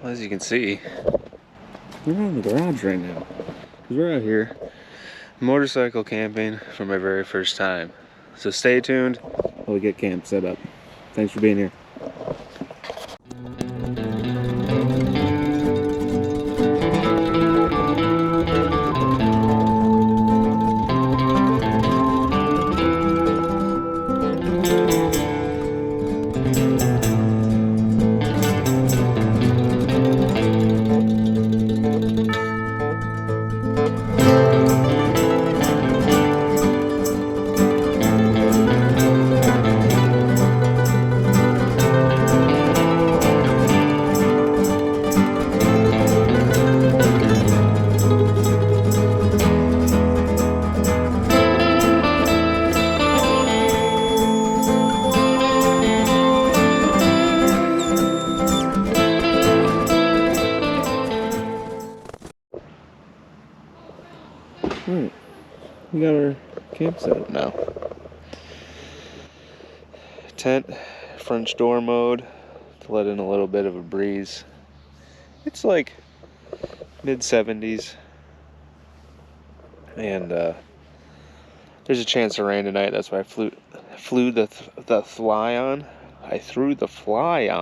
As you can see, we're in the garage right now because we're out here motorcycle camping for my very first time. So stay tuned while we get camp set up. Thanks for being here. Alright, we got our camp set up now. Tent, French door mode to let in a little bit of a breeze. It's like mid-70s, and there's a chance of rain tonight. That's why I threw the fly on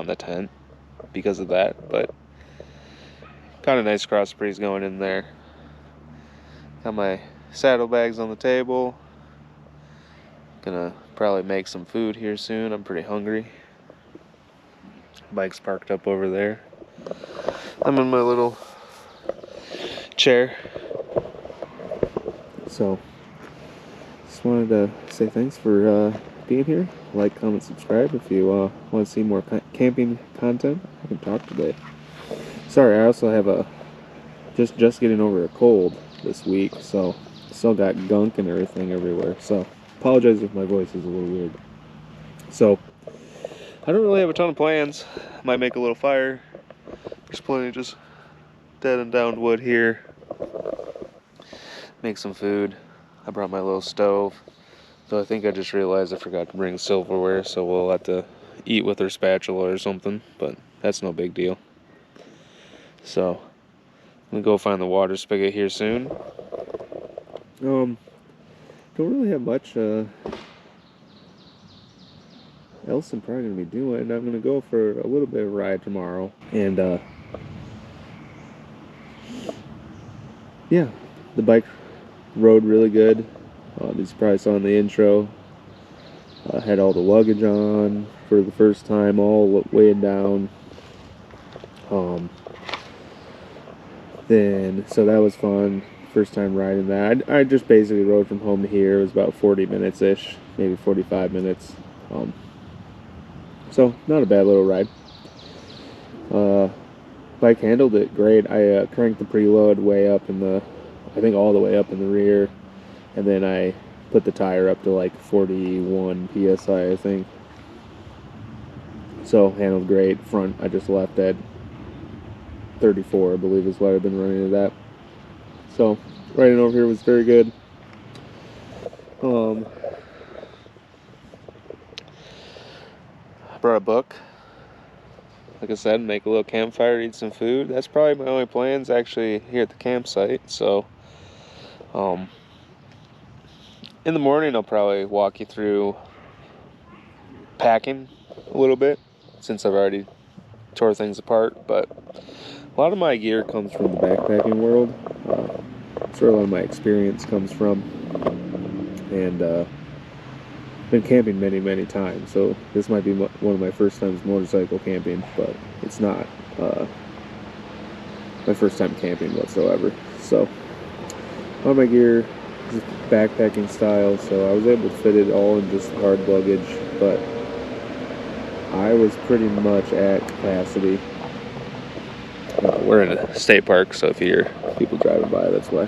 the tent because of that. But got a nice cross breeze going in there. Got my saddlebags on the table. Gonna probably make some food here soon. I'm pretty hungry. Bike's parked up over there. I'm in my little chair. So, just wanted to say thanks for being here. Like, comment, subscribe if you want to see more camping content. I can talk today. Sorry, I also have just getting over a cold this week, so still got gunk and everything everywhere, so apologize if my voice is a little weird. So I don't really have a ton of plans. Might make a little fire. There's plenty of just dead and downed wood here. Make some food. I brought my little stove, though I think I just realized I forgot to bring silverware, so we'll have to eat with our spatula or something, but that's no big deal. So I'm gonna go find the water spigot here soon. Don't really have much else I'm probably gonna be doing. I'm gonna go for a little bit of a ride tomorrow, and yeah, the bike rode really good. As you probably saw in the intro, had all the luggage on for the first time, all weighing down. So that was fun. First time riding that. I just basically rode from home to here. It was about 40 minutes-ish, maybe 45 minutes. So not a bad little ride. Bike handled it great. I cranked the preload way up in the, I think all the way up in the rear, and then I put the tire up to like 41 psi, I think. So handled great. Front I just left at 34, I believe is what I've been running it at. So riding over here was very good. I brought a book. Like I said, make a little campfire, eat some food. That's probably my only plans actually here at the campsite. So in the morning I'll probably walk you through packing a little bit, since I've already tore things apart. But a lot of my gear comes from the backpacking world. That's where a lot of my experience comes from. And been camping many times, so this might be one of my first times motorcycle camping, but it's not my first time camping whatsoever. So all my gear is backpacking style, so I was able to fit it all in just hard luggage, but I was pretty much at capacity. We're in a state park, so if you hear people driving by, that's why.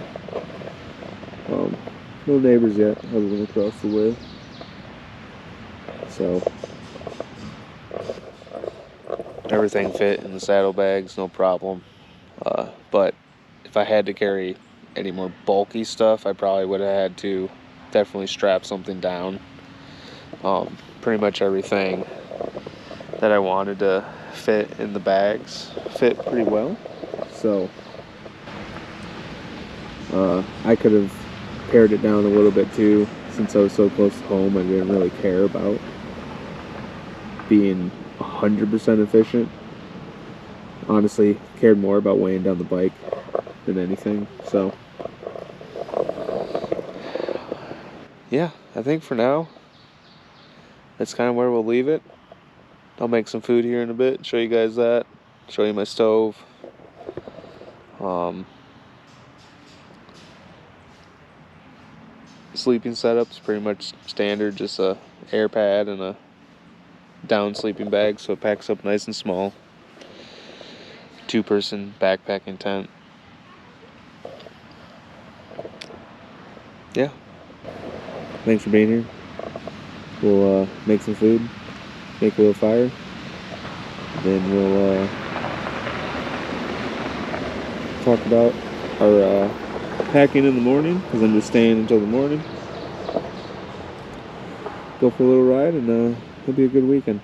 No neighbors yet, other than across the way. So everything fit in the saddlebags, no problem. But if I had to carry any more bulky stuff, I probably would have had to definitely strap something down. Pretty much everything that I wanted to fit in the bags fit pretty well. So I could have pared it down a little bit too, since I was so close to home. I didn't really care about being 100% efficient. Honestly, cared more about weighing down the bike than anything. So yeah, I think for now that's kind of where we'll leave it. I'll make some food here in a bit, show you guys that, show you my stove. Sleeping setup's pretty much standard, just a air pad and a down sleeping bag, so it packs up nice and small. 2-person backpacking tent. Yeah. Thanks for being here. We'll make some food, make a little fire, then we'll talk about our packing in the morning, because I'm just staying until the morning. Go for a little ride, and it'll be a good weekend.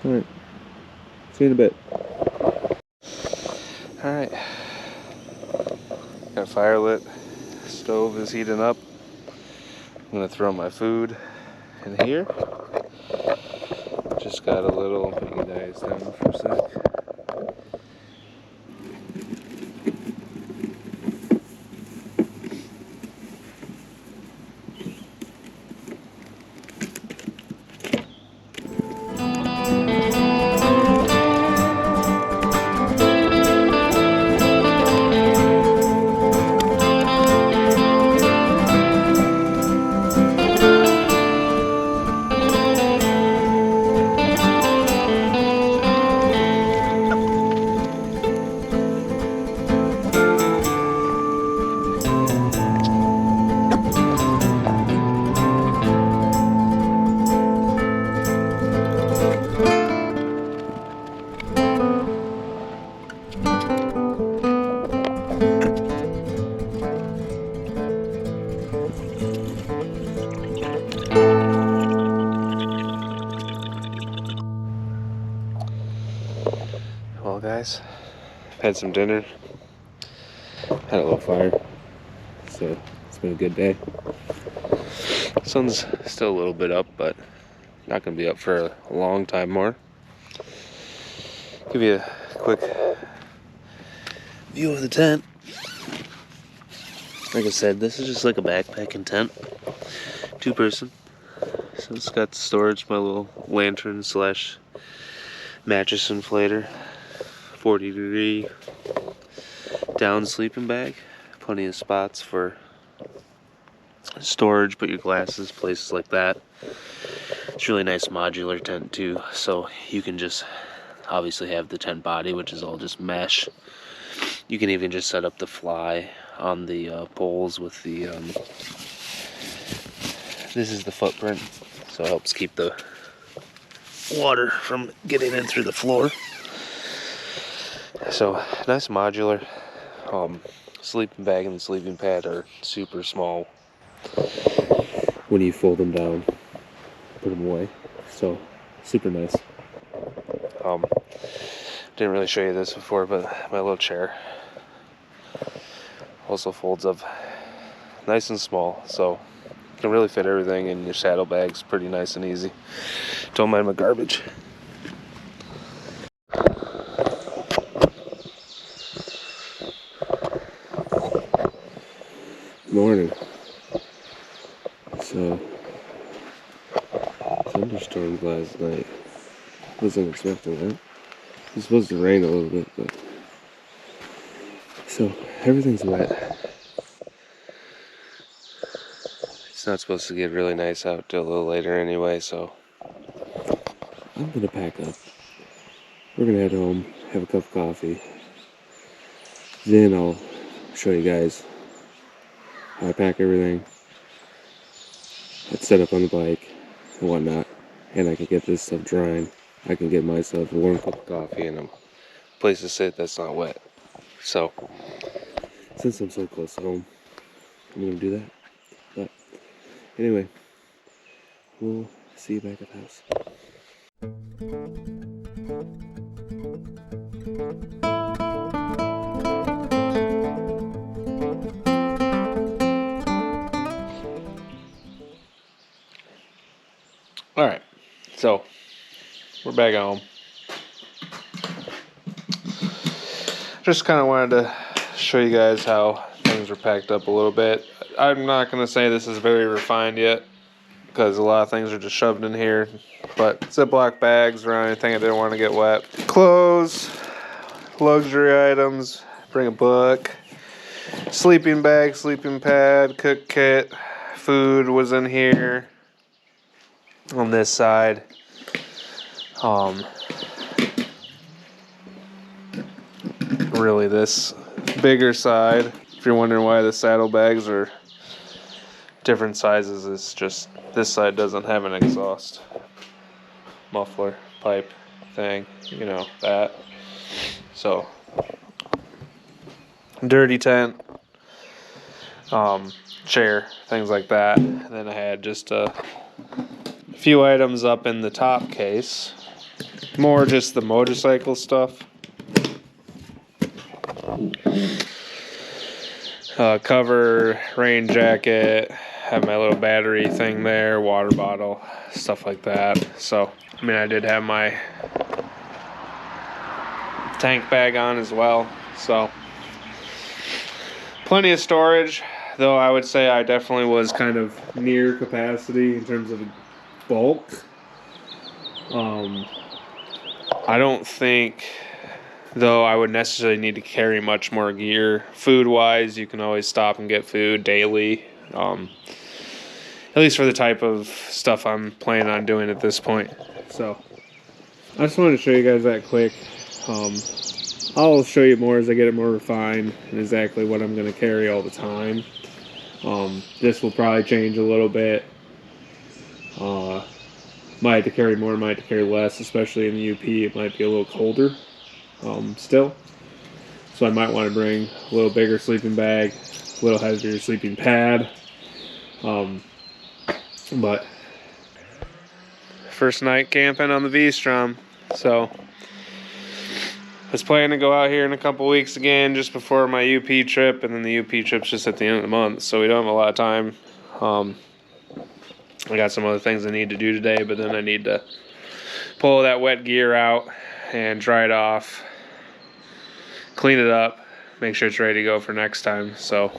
Alright, see you in a bit. Alright, got a fire lit, stove is heating up. I'm gonna throw my food in here. Just got a little, put you guys down for a sec. Well, guys, had some dinner, had a little fire, so it's been a good day. Sun's still a little bit up, but not going to be up for a long time more. Give you a quick view of the tent. Like I said, this is just like a backpacking tent, 2-person. So it's got storage, my little lantern slash mattress inflator, 40-degree down sleeping bag, plenty of spots for storage, put your glasses, places like that. It's a really nice modular tent too, so you can just obviously have the tent body, which is all just mesh. You can even just set up the fly on the poles with the, this is the footprint, so it helps keep the water from getting in through the floor. So, nice modular. Sleeping bag and the sleeping pad are super small. When you fold them down, put them away. So, super nice. Didn't really show you this before, but my little chair also folds up nice and small, so you can really fit everything in your saddlebags pretty nice and easy. Don't mind my garbage. Morning. So, thunderstorm last night. Wasn't expecting that. It was supposed to rain a little bit, but so everything's wet. It's not supposed to get really nice out till a little later anyway, so I'm gonna pack up. We're gonna head home, have a cup of coffee. Then I'll show you guys how I pack everything. I'd set up on the bike and whatnot, and I can get this stuff drying. I can get myself a warm cup of coffee and a place to sit that's not wet. So, since I'm so close to home, I'm gonna do that. But anyway, we'll see you back at the house. Alright, so we're back at home. Just kind of wanted to show you guys how things are packed up a little bit. I'm not going to say this is very refined yet, because a lot of things are just shoved in here. But Ziploc bags around anything I didn't want to get wet. Clothes, luxury items, bring a book, sleeping bag, sleeping pad, cook kit, food was in here. On this side, really this bigger side, if you're wondering why the saddlebags are different sizes, it's just this side doesn't have an exhaust muffler pipe thing, you know, that. So dirty tent, chair, things like that. And then I had just a few items up in the top case, more just the motorcycle stuff. Cover, rain jacket, have my little battery thing there, water bottle, stuff like that. So, I mean, I did have my tank bag on as well. So, plenty of storage, though I would say I definitely was kind of near capacity in terms of bulk. I don't think, though, I would necessarily need to carry much more gear. Food-wise, you can always stop and get food daily, at least for the type of stuff I'm planning on doing at this point. So, I just wanted to show you guys that quick. I'll show you more as I get it more refined and exactly what I'm going to carry all the time. This will probably change a little bit. Might have to carry more, might have to carry less, especially in the UP. It might be a little colder still. So I might want to bring a little bigger sleeping bag, a little heavier sleeping pad. But first night camping on the V Strom. So I was planning to go out here in a couple weeks again just before my UP trip, and then the UP trip's just at the end of the month, so we don't have a lot of time. I got some other things I need to do today, but then I need to pull that wet gear out and dry it off, clean it up, make sure it's ready to go for next time. So,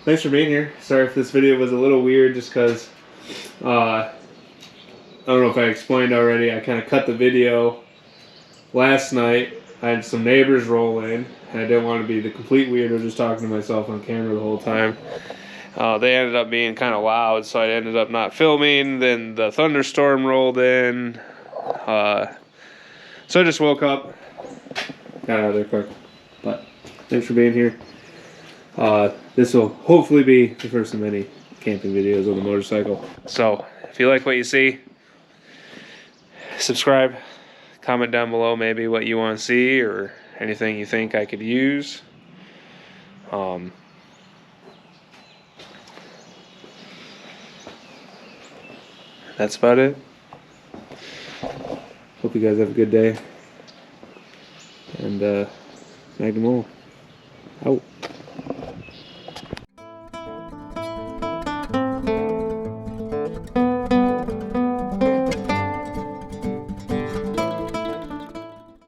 thanks for being here. Sorry if this video was a little weird, just because I don't know if I explained already. I kind of cut the video last night. I had some neighbors roll in, and I didn't want to be the complete weirdo just talking to myself on camera the whole time. They ended up being kind of loud, so I ended up not filming. Then the thunderstorm rolled in. So I just woke up, got out of there quick, but thanks for being here. This will hopefully be the first of many camping videos on the motorcycle. So if you like what you see, subscribe, comment down below maybe what you want to see or anything you think I could use. That's about it. Hope you guys have a good day. And Magna Mole out.